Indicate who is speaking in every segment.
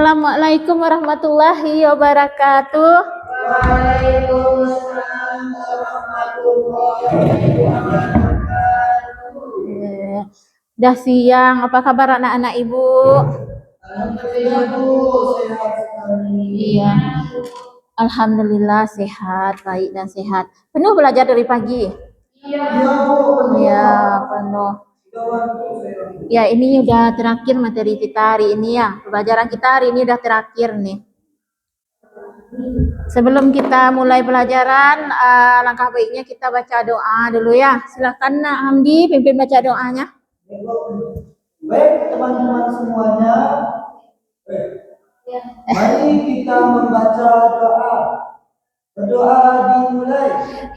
Speaker 1: Assalamualaikum warahmatullahi wabarakatuh.
Speaker 2: Waalaikumsalam warahmatullahi wabarakatuh.
Speaker 1: Udah siang, apa kabar anak-anak ibu?
Speaker 2: Alhamdulillah Bu, sehat sekali.
Speaker 1: Iya, alhamdulillah sehat, baik dan sehat. Penuh belajar dari pagi.
Speaker 2: Iya Bu,
Speaker 1: Iya, penuh. Ya, ini udah terakhir materi kita hari ini ya. Pelajaran kita hari ini udah terakhir nih. Sebelum kita mulai pelajaran, langkah baiknya kita baca doa dulu ya. Silakan Nak Hamdi pimpin baca doanya.
Speaker 2: Baik teman-teman semuanya, mari kita membaca doa. Berdoa dimulai.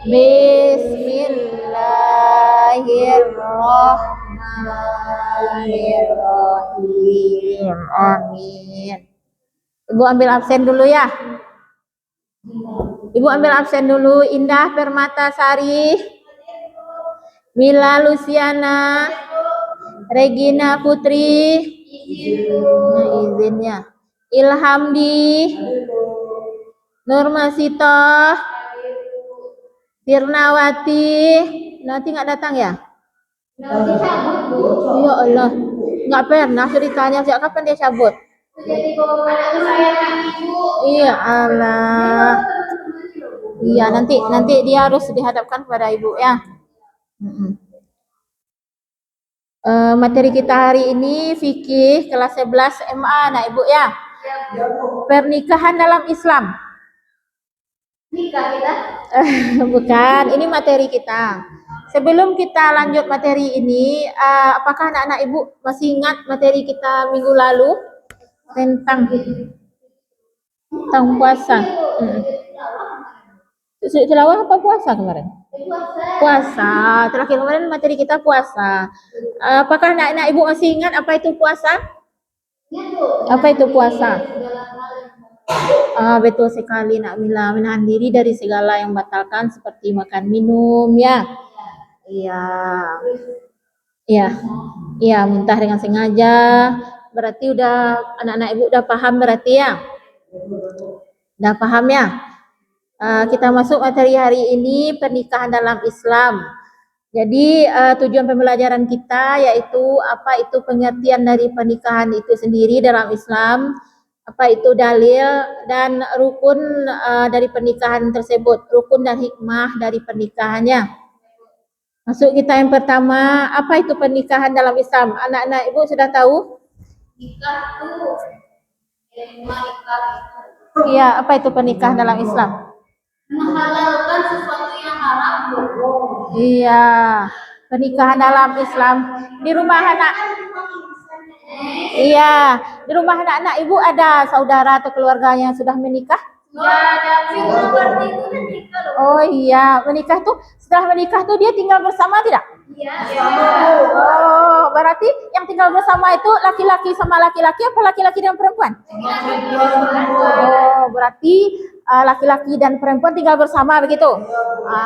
Speaker 1: Bismillahirrahmanirrahim. Amin. Ibu ambil absen dulu ya. Ibu ambil absen dulu. Indah Permatasari, Mila Luciana, Regina Putri, nah, izinnya. Ilhamdi, Nurmasito, Tirnawati, nanti nggak datang ya? Ya Allah, nggak pernah ceritanya sejak kapan dia cabut?
Speaker 3: Jadi anak kesayangan ibu.
Speaker 1: Iya Allah. Iya nanti dia harus dihadapkan kepada ibu ya. Materi kita hari ini fikih kelas 11 MA nah ibu ya. Pernikahan dalam Islam.
Speaker 3: Nikah kita?
Speaker 1: Bukan, ini materi kita. Sebelum kita lanjut materi ini, apakah anak-anak ibu masih ingat materi kita minggu lalu tentang puasa? Tilawah apa puasa kemarin? Puasa. Terakhir kemarin materi kita puasa. Apakah anak-anak ibu masih ingat apa itu puasa? Apa itu puasa? Betul sekali Nak Mila, menahan diri dari segala yang membatalkan seperti makan minum ya. Iya, muntah dengan sengaja. Berarti udah anak-anak ibu udah paham berarti ya? Udah paham ya? Kita masuk materi hari ini pernikahan dalam Islam. Jadi tujuan pembelajaran kita yaitu apa itu pengertian dari pernikahan itu sendiri dalam Islam, apa itu dalil dan rukun dari pernikahan tersebut, rukun dan hikmah dari pernikahannya. Masuk kita yang pertama, apa itu pernikahan dalam Islam? Anak-anak ibu sudah tahu?
Speaker 3: Nikah itu.
Speaker 1: Iya, apa itu pernikahan dalam Islam?
Speaker 3: Menghalalkan sesuatu yang haram.
Speaker 1: Iya, pernikahan dalam Islam. Di rumah anak, iya, di rumah anak-anak ibu ada saudara atau keluarga yang sudah menikah?
Speaker 3: Ada berarti itu nikah loh.
Speaker 1: Oh iya, menikah tuh setelah menikah tuh dia tinggal bersama tidak?
Speaker 3: Iya.
Speaker 1: Oh, berarti yang tinggal bersama itu laki-laki sama laki-laki apa laki-laki dan perempuan? Oh, berarti laki-laki dan perempuan tinggal bersama begitu?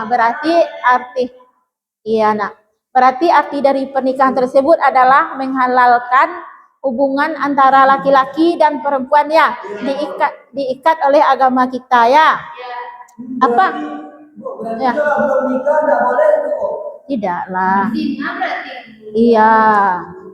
Speaker 1: Berarti berarti arti dari pernikahan tersebut adalah menghalalkan hubungan antara laki-laki dan perempuan ya, diikat oleh agama kita ya. Apa?
Speaker 2: Ya. Kalau nikah enggak boleh itu.
Speaker 1: Tidaklah.
Speaker 3: Zina berarti.
Speaker 1: Iya.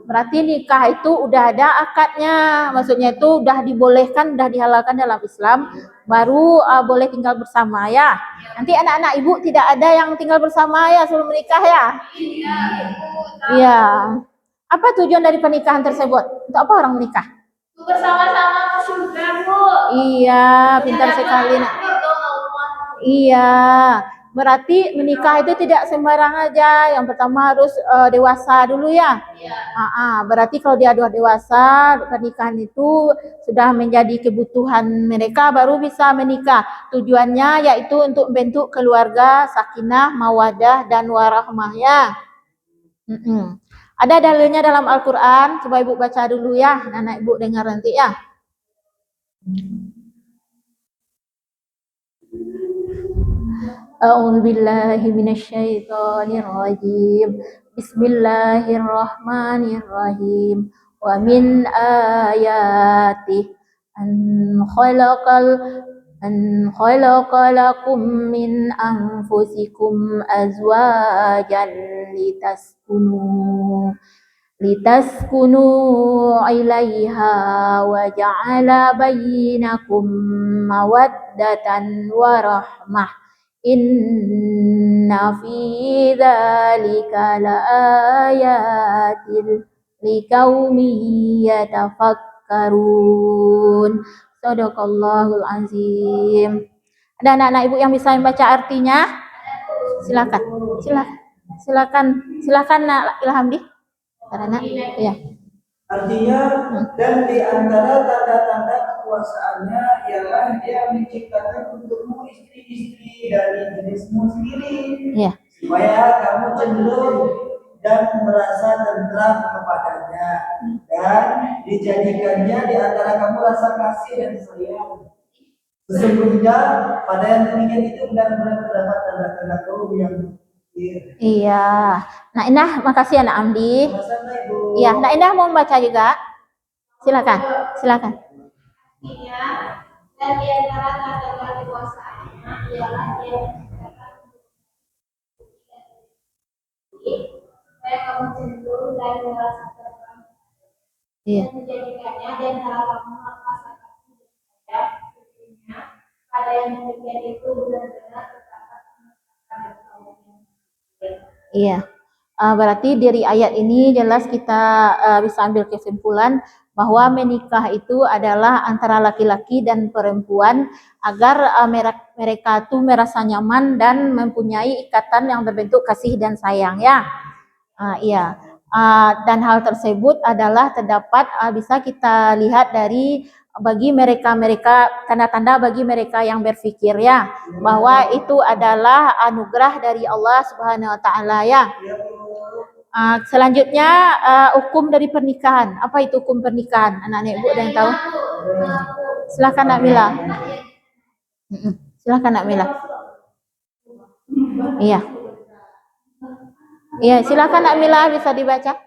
Speaker 1: Berarti nikah itu udah ada akadnya. Maksudnya itu udah dibolehkan, udah dihalalkan dalam Islam, baru boleh tinggal bersama ya. Nanti anak-anak ibu tidak ada yang tinggal bersama ya sebelum menikah ya. Iya. Apa tujuan dari pernikahan tersebut? Untuk apa orang menikah?
Speaker 3: Bersama-sama ke surga, Bu.
Speaker 1: Iya, pintar sekali Nak. Iya. Berarti menikah itu tidak sembarang aja. Yang pertama harus dewasa dulu ya. Berarti kalau dia sudah dewasa, pernikahan itu sudah menjadi kebutuhan mereka baru bisa menikah. Tujuannya yaitu untuk membentuk keluarga sakinah, mawaddah dan warahmah ya. Ada dalilnya dalam Al-Quran. Coba ibu baca dulu ya. Anak ibu dengar nanti ya. A'udzubillahi minasyaitonirrajim. Bismillahirrahmanirrahim. Wa min ayatih khalaqal an khalaqa lakum min anfusikum azwajan litaskunu ilaiha wa ja'ala bainakum mawaddatan wa rahmah. Inna fi dzalika laayatin liqaumin yatafakkarun. Shadaqallahul azim. Ada anak-anak ibu yang bisa membaca artinya? Silakan. Silakan Nak Ilham karena ya.
Speaker 2: Artinya, dan di antara tanda-tanda kekuasaannya ialah dia menciptakan untukmu istri-istri dari jenismu sendiri,
Speaker 1: Ya.
Speaker 2: supaya kamu cenderung dan merasa tentram kepadanya, dan dijadikannya di antara kamu rasa kasih dan sayang. Sesungguhnya pada yang demikian itu benar-benar terdapat tanda-tanda kaum yang
Speaker 1: Iya. Nah Indah, makasih ya Nak Amdi.
Speaker 2: sama-sama Ibu.
Speaker 1: Iya, Nak Indah mau membaca juga? Silakan.
Speaker 3: Iya, dan di antara tanda kekuasaannya ialah dia menciptakan supaya kamu cenderung dan merasa tenang.
Speaker 1: Iya.
Speaker 3: Dan menjadikannya di antara kamu rasa kasih dan sayang. Pada yang demikian itu benar-benar terdapat tanda kaum yang
Speaker 1: Iya. Berarti dari ayat ini jelas kita bisa ambil kesimpulan bahwa menikah itu adalah antara laki-laki dan perempuan agar mereka tuh merasa nyaman dan mempunyai ikatan yang berbentuk kasih dan sayang ya. Iya. Dan hal tersebut adalah terdapat bisa kita lihat dari bagi mereka tanda-tanda bagi mereka yang berpikir ya bahwa itu adalah anugerah dari Allah Subhanahu wa taala ya. Selanjutnya hukum dari pernikahan. Apa itu hukum pernikahan? Anak-anak ibu ada yang tahu? Silakan Nak Mila. Silakan Nak Mila. Iya. Iya, silakan Nak Mila bisa dibaca.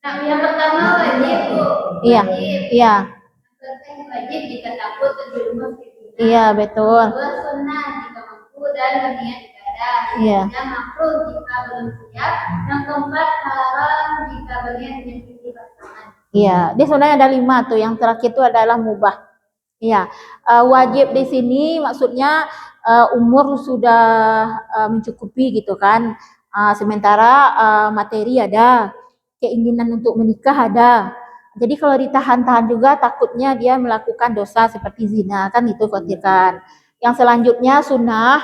Speaker 3: Nah, yang pertama wajib, Bu.
Speaker 1: Iya. Iya.
Speaker 3: Wajib jika takut terjerumus fitnah.
Speaker 1: Iya, betul.
Speaker 3: Kedua sunnah jika mampu dan berniat ibadah.
Speaker 1: Iya.
Speaker 3: Yang makruh jika belum siap. Yang keempat haram jika berniat menyakiti pasangan.
Speaker 1: Iya, dia sebenarnya ada 5 tuh. Yang terakhir itu adalah mubah. Iya, wajib di sini maksudnya umur sudah mencukupi gitu kan. Sementara materi ada, keinginan untuk menikah ada. Jadi kalau ditahan-tahan juga takutnya dia melakukan dosa seperti zina kan itu khawatirkan. Yang selanjutnya sunnah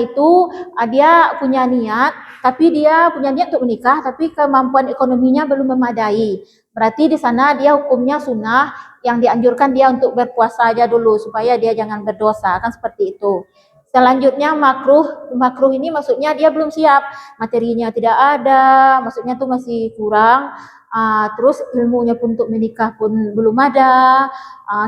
Speaker 1: itu dia punya niat, tapi dia punya niat untuk menikah, tapi kemampuan ekonominya belum memadai. Berarti di sana dia hukumnya sunnah, yang dianjurkan dia untuk berpuasa aja dulu supaya dia jangan berdosa kan seperti itu. Selanjutnya makruh ini maksudnya dia belum siap, materinya tidak ada, maksudnya tuh masih kurang. Terus ilmunya pun untuk menikah pun belum ada,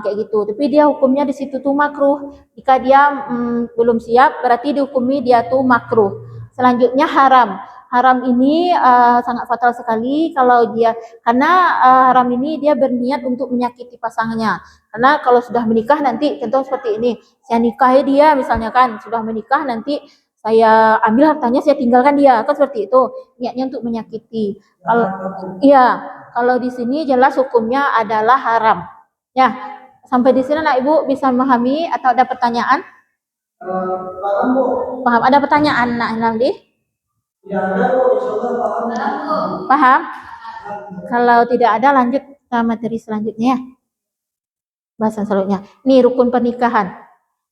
Speaker 1: kayak gitu. Tapi dia hukumnya di situ tuh makruh. Jika dia belum siap, berarti dihukumi dia tuh makruh. Selanjutnya haram. Haram ini sangat fatal sekali kalau dia karena haram ini dia berniat untuk menyakiti pasangannya. Karena kalau sudah menikah nanti contoh seperti ini, saya nikahi dia misalnya kan, sudah menikah nanti saya ambil hartanya, saya tinggalkan dia, kan seperti itu. Niatnya untuk menyakiti. Kalau di sini jelas hukumnya adalah haram. Ya, sampai di sini Nak Ibu bisa memahami atau ada pertanyaan?
Speaker 2: Paham Bu?
Speaker 1: Paham? Ada pertanyaan Nak Ilhamdi?
Speaker 2: Ya ada Bu, insyaallah paham.
Speaker 1: Paham? Kalau tidak ada lanjut ke materi selanjutnya ya. Bahasan selanjutnya. Nih rukun pernikahan.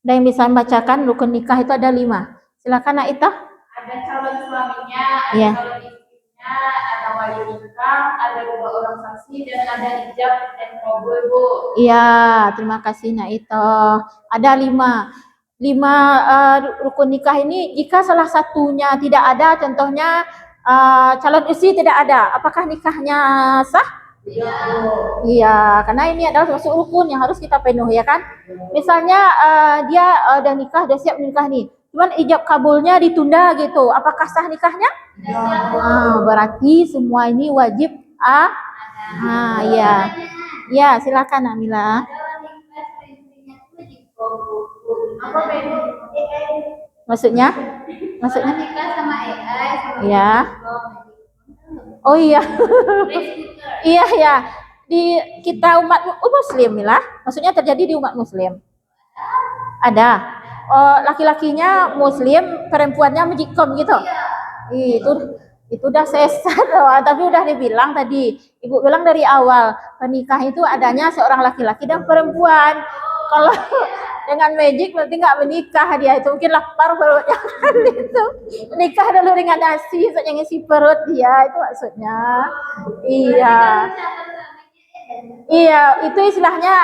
Speaker 1: Ada yang bisa membacakan rukun nikah itu ada 5. Silakan Nak Ita.
Speaker 3: Ada calon suaminya, ada
Speaker 1: Iya.
Speaker 3: calon istrinya, ada wali nikah, ada 2 orang saksi, dan ada ijab dan kabul, Bu.
Speaker 1: Iya, terima kasih Nak Ita. Ada 5 rukun nikah ini. Jika salah satunya tidak ada, contohnya calon istri tidak ada, apakah nikahnya sah? Iya, karena ini adalah termasuk rukun yang harus kita penuhi ya kan. Misalnya dia udah nikah, udah siap menikah nih, cuman ijab kabulnya ditunda gitu, apakah sah nikahnya? Berarti semua ini wajib. Iya. Ya, silakan Amila.
Speaker 3: Apa beda?
Speaker 1: Maksudnya? Maksudnya?
Speaker 3: Nikah sama AI sama
Speaker 1: Ya. Oh iya. Iya ya. Di kita umat Muslim lah. Maksudnya terjadi di umat Muslim. Ada. Oh, laki-lakinya Muslim, perempuannya Magicom gitu. Itu udah sesat loh. Tapi udah dibilang tadi. Ibu bilang dari awal pernikahan itu adanya seorang laki-laki dan perempuan. Kalau dengan magic berarti nggak menikah dia itu mungkin lapar perutnya kan itu menikah dulu dengan nasi soalnya ngisi perut dia itu maksudnya. Iya. Iya, itu istilahnya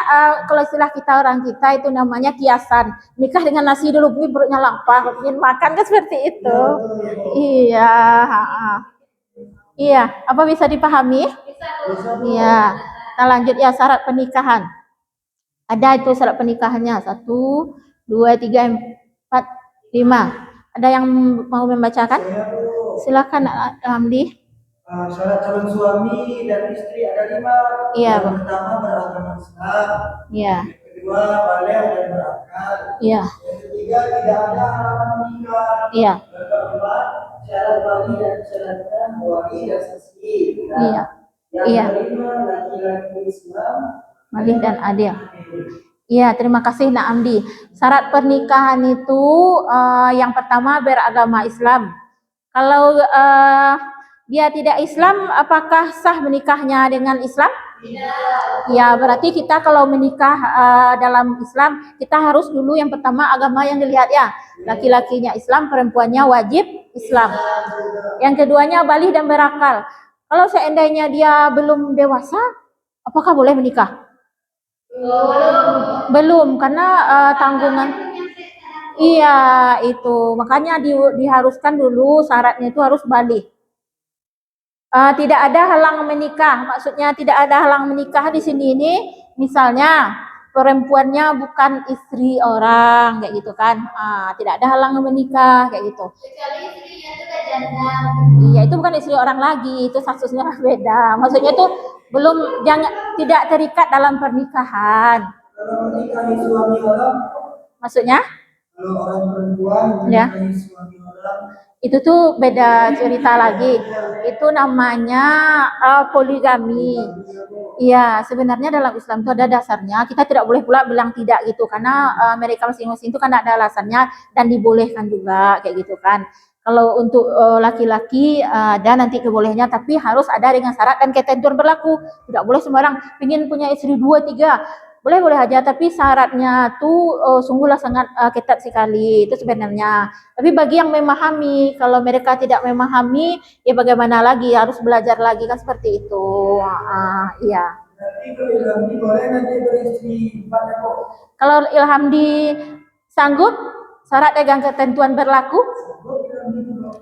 Speaker 1: kalau istilah kita orang kita itu namanya kiasan. Nikah dengan nasi dulu, mungkin perutnya lapar, ingin makan kan seperti itu. Iya, iya. Apa bisa dipahami? Iya. Kita lanjut ya syarat pernikahan. Ada itu syarat pernikahannya 1, 2, 3, 4, 5. Ada yang mau membacakan? Silakan Hamdi.
Speaker 2: Syarat calon suami dan istri ada 5.
Speaker 1: Iya,
Speaker 2: Yang pertama beragama Islam.
Speaker 1: Iya.
Speaker 2: Yang kedua baligh dan berakal.
Speaker 1: Iya.
Speaker 2: Yang ketiga tidak ada halangan menikah.
Speaker 1: Iya.
Speaker 2: Yang keempat syarat wali dan syaratnya wali dan saksi.
Speaker 1: Iya.
Speaker 2: Yang
Speaker 1: Iya.
Speaker 2: kelima laki-laki Islam.
Speaker 1: Adil dan adil. Iya, terima kasih Nak Amdi. Syarat pernikahan itu yang pertama beragama Islam. Kalau dia tidak Islam, apakah sah menikahnya dengan Islam? Tidak. Ya, berarti kita kalau menikah dalam Islam, kita harus dulu yang pertama agama yang dilihat ya. Laki-lakinya Islam, perempuannya wajib Islam. Yang keduanya baligh dan berakal. Kalau seandainya dia belum dewasa, apakah boleh menikah? Belum, karena tanggungan. Iya, itu. Makanya diharuskan dulu syaratnya itu harus baligh. Tidak ada halang menikah. Maksudnya tidak ada halang menikah di sini ini misalnya perempuannya bukan istri orang kayak gitu kan. Tidak ada halang menikah kayak gitu.
Speaker 3: Kecuali istrinya itu udah janda.
Speaker 1: Iya, itu bukan istri orang lagi, itu statusnya beda. Maksudnya itu belum tidak terikat dalam pernikahan.
Speaker 2: Kalau menikahi suami orang,
Speaker 1: Maksudnya?
Speaker 2: kalau orang perempuan
Speaker 1: Ya.
Speaker 2: menikahi suami orang,
Speaker 1: Itu tuh beda cerita lagi. Itu namanya poligami. Iya, sebenarnya dalam Islam itu ada dasarnya. Kita tidak boleh pula bilang tidak gitu, karena mereka masing-masing itu kan ada alasannya dan dibolehkan juga kayak gitu kan. Kalau untuk laki-laki ada nanti kebolehannya, tapi harus ada dengan syarat dan ketentuan berlaku. Tidak boleh sembarang ingin punya istri 2, 3. Boleh-boleh aja, tapi syaratnya tuh sungguhlah sangat ketat sekali itu sebenarnya. Tapi bagi yang memahami, kalau mereka tidak memahami, ya bagaimana lagi, harus belajar lagi kan seperti itu. Iya.
Speaker 2: berarti kalau Ilham boleh nanti beristri 4 ekor.
Speaker 1: Kalau Ilham sanggup, syarat dan ketentuan berlaku?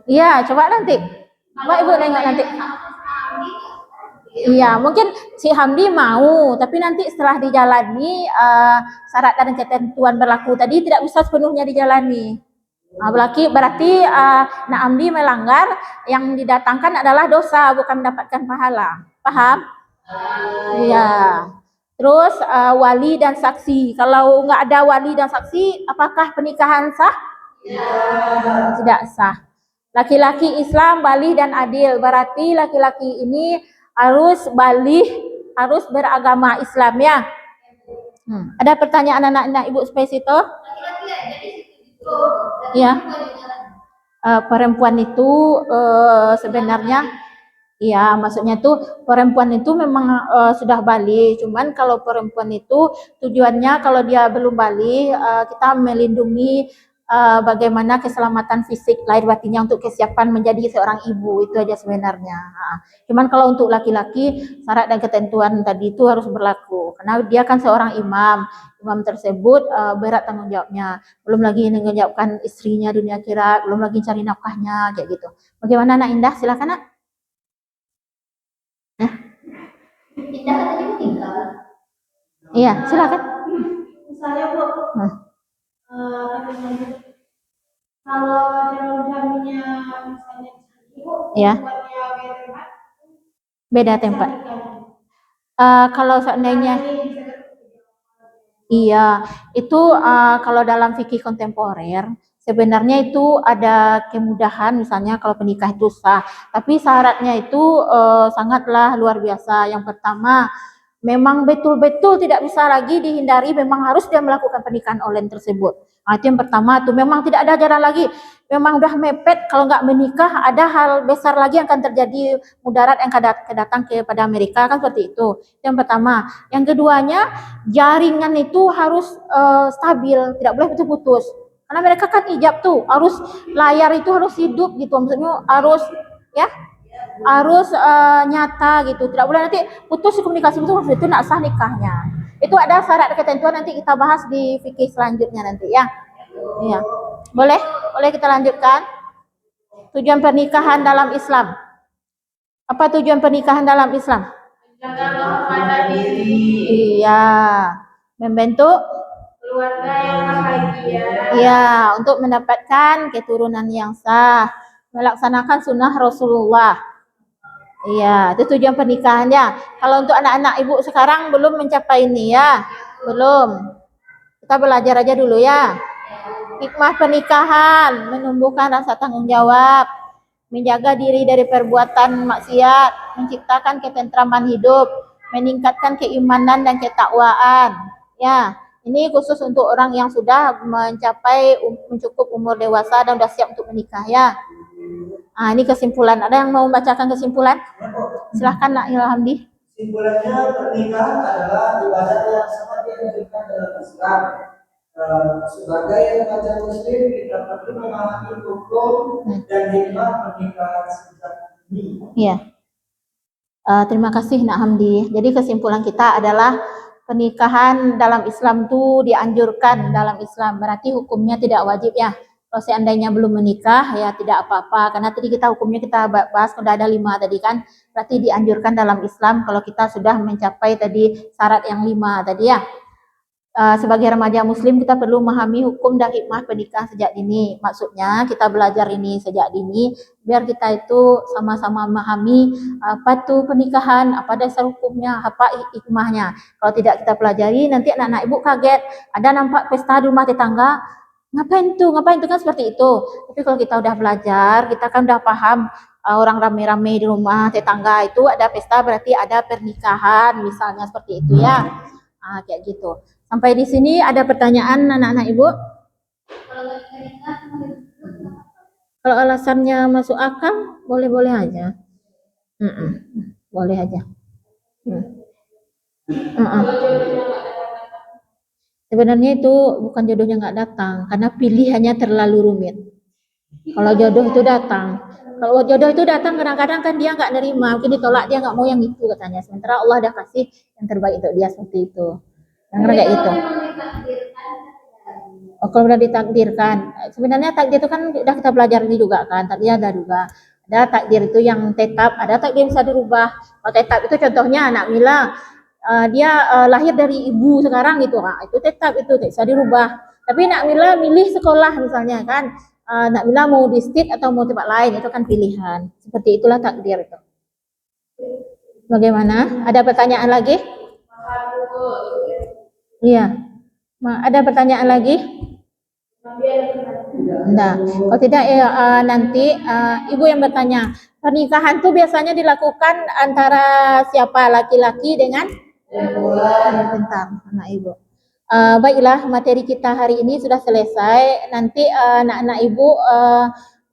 Speaker 1: Iya, coba nanti. Coba Ibu nengok nanti. Iya, mungkin si Hamdi mau, tapi nanti setelah dijalani syarat dan ketentuan berlaku tadi tidak bisa sepenuhnya dijalani. Berarti Nak Hamdi melanggar, yang didatangkan adalah dosa, bukan mendapatkan pahala. Paham? Iya. Terus wali dan saksi. Kalau nggak ada wali dan saksi, apakah pernikahan sah? Tidak sah. Laki-laki Islam baligh dan adil. Berarti laki-laki ini harus baligh, harus beragama Islam ya. Ada pertanyaan anak-anak Ibu Space itu? Ya. Perempuan itu sebenarnya, ya maksudnya tuh perempuan itu memang sudah baligh. Cuman kalau perempuan itu tujuannya kalau dia belum baligh, kita melindungi bagaimana keselamatan fisik lahir batinnya untuk kesiapan menjadi seorang ibu, itu aja sebenarnya. Cuman kalau untuk laki-laki syarat dan ketentuan tadi itu harus berlaku karena dia kan seorang imam tersebut berat tanggung jawabnya, belum lagi menjawabkan istrinya dunia akhirat, belum lagi cari nafkahnya kayak gitu. Bagaimana Nak Indah, silakan Nak.
Speaker 3: Indah katanya meninggal.
Speaker 1: Iya, silakan.
Speaker 3: Misalnya Bu, kalau calon suaminya misalnya ibu,
Speaker 1: Ya.
Speaker 3: buatnya beda tempat,
Speaker 1: Beda tempat. Kalau seandainya Iya, itu kalau dalam fikih kontemporer sebenarnya itu ada kemudahan misalnya kalau penikah itu sah, tapi syaratnya itu sangatlah luar biasa. Yang pertama, memang betul-betul tidak bisa lagi dihindari, memang harus dia melakukan pernikahan online tersebut. Nah, itu yang pertama tuh, memang tidak ada jalan lagi. Memang udah mepet, kalau nggak menikah ada hal besar lagi yang akan terjadi, mudarat yang akan datang kepada Amerika, kan seperti itu. Yang pertama. Yang keduanya, jaringan itu harus stabil, tidak boleh putus-putus. Karena mereka kan ijab tuh, harus layar itu harus hidup gitu, maksudnya harus ya harus nyata gitu, tidak boleh nanti putus komunikasi itu nak sah nikahnya. Itu ada syarat ketentuan, nanti kita bahas di fikih selanjutnya nanti ya. Iya, boleh boleh kita lanjutkan. Tujuan pernikahan dalam Islam, apa tujuan pernikahan dalam Islam?
Speaker 3: Menjaga kehormatan diri,
Speaker 1: Iya, membentuk
Speaker 3: keluarga yang bahagia,
Speaker 1: iya, untuk mendapatkan keturunan yang sah, melaksanakan sunnah Rasulullah. Iya, itu tujuan pernikahannya. Kalau untuk anak-anak ibu sekarang belum mencapai ini ya, belum. Kita belajar aja dulu ya. Hikmah pernikahan, menumbuhkan rasa tanggung jawab, menjaga diri dari perbuatan maksiat, menciptakan ketentraman hidup, meningkatkan keimanan dan ketakwaan. Ya, ini khusus untuk orang yang sudah mencapai mencukup umur dewasa dan sudah siap untuk menikah ya. Ini kesimpulan. Ada yang mau membacakan kesimpulan? Silahkan Nak Ilhamdi.
Speaker 2: Kesimpulannya, pernikahan adalah ibadah yang sangat dianjurkan dalam Islam. Sebagai remaja Muslim, kita perlu memahami hukum dan hikmah pernikahan sejak ini.
Speaker 1: Iya. Terima kasih Nak Hamdi. Jadi kesimpulan kita adalah pernikahan dalam Islam itu dianjurkan dalam Islam. Berarti hukumnya tidak wajib ya. Kalau seandainya belum menikah ya tidak apa-apa. Karena tadi kita hukumnya kita bahas sudah ada 5 tadi kan. Berarti dianjurkan dalam Islam kalau kita sudah mencapai tadi syarat yang 5 tadi ya. Sebagai remaja muslim kita perlu memahami hukum dan hikmah pernikahan sejak dini. Maksudnya kita belajar ini sejak dini biar kita itu sama-sama memahami apa tuh pernikahan, apa dasar hukumnya, apa hikmahnya. Kalau tidak kita pelajari nanti anak-anak ibu kaget, ada nampak pesta di rumah tetangga, ngapain tuh kan seperti itu. Tapi kalau kita udah belajar, kita kan udah paham orang rame-rame di rumah tetangga itu ada pesta berarti ada pernikahan misalnya seperti itu ya. Kayak gitu. Sampai di sini ada pertanyaan anak-anak ibu? Kalau alasannya masuk akal, boleh-boleh aja. Boleh aja. Sebenarnya itu bukan jodohnya nggak datang, karena pilihannya terlalu rumit. Kalau jodoh itu datang, kalau jodoh itu datang kadang-kadang kan dia nggak nerima, mungkin ditolak, dia nggak mau yang itu katanya. Sementara Allah udah kasih yang terbaik untuk dia seperti itu. Yang kayak gitu. Kalau udah ditakdirkan, sebenarnya takdir itu kan udah kita pelajari juga kan, takdir ada juga. Ada takdir itu yang tetap, ada takdir bisa dirubah. Kalau tetap itu contohnya anak Mila, dia lahir dari ibu sekarang gitu, itu tetap itu tidak bisa dirubah. Tapi Nak Mila milih sekolah misalnya kan, Nak Mila mau di state atau mau tempat lain, itu kan pilihan. Seperti itulah takdir itu. Bagaimana? Ada pertanyaan lagi? Iya. Ada pertanyaan lagi? Nah, kalau tidak nanti ibu yang bertanya. Pernikahan itu biasanya dilakukan antara siapa? Laki-laki dengan bentar, anak ibu. Baiklah, materi kita hari ini sudah selesai. Nanti anak-anak ibu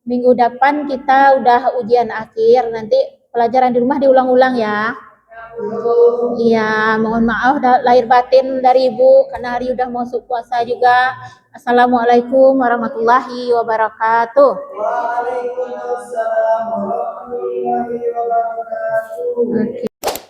Speaker 1: minggu depan kita udah ujian akhir. Nanti pelajaran di rumah diulang-ulang ya. Iya, mohon maaf lahir batin dari ibu karena hari udah masuk puasa juga. Assalamualaikum warahmatullahi wabarakatuh.
Speaker 2: Waalaikumsalam warahmatullahi wabarakatuh.
Speaker 1: Okay.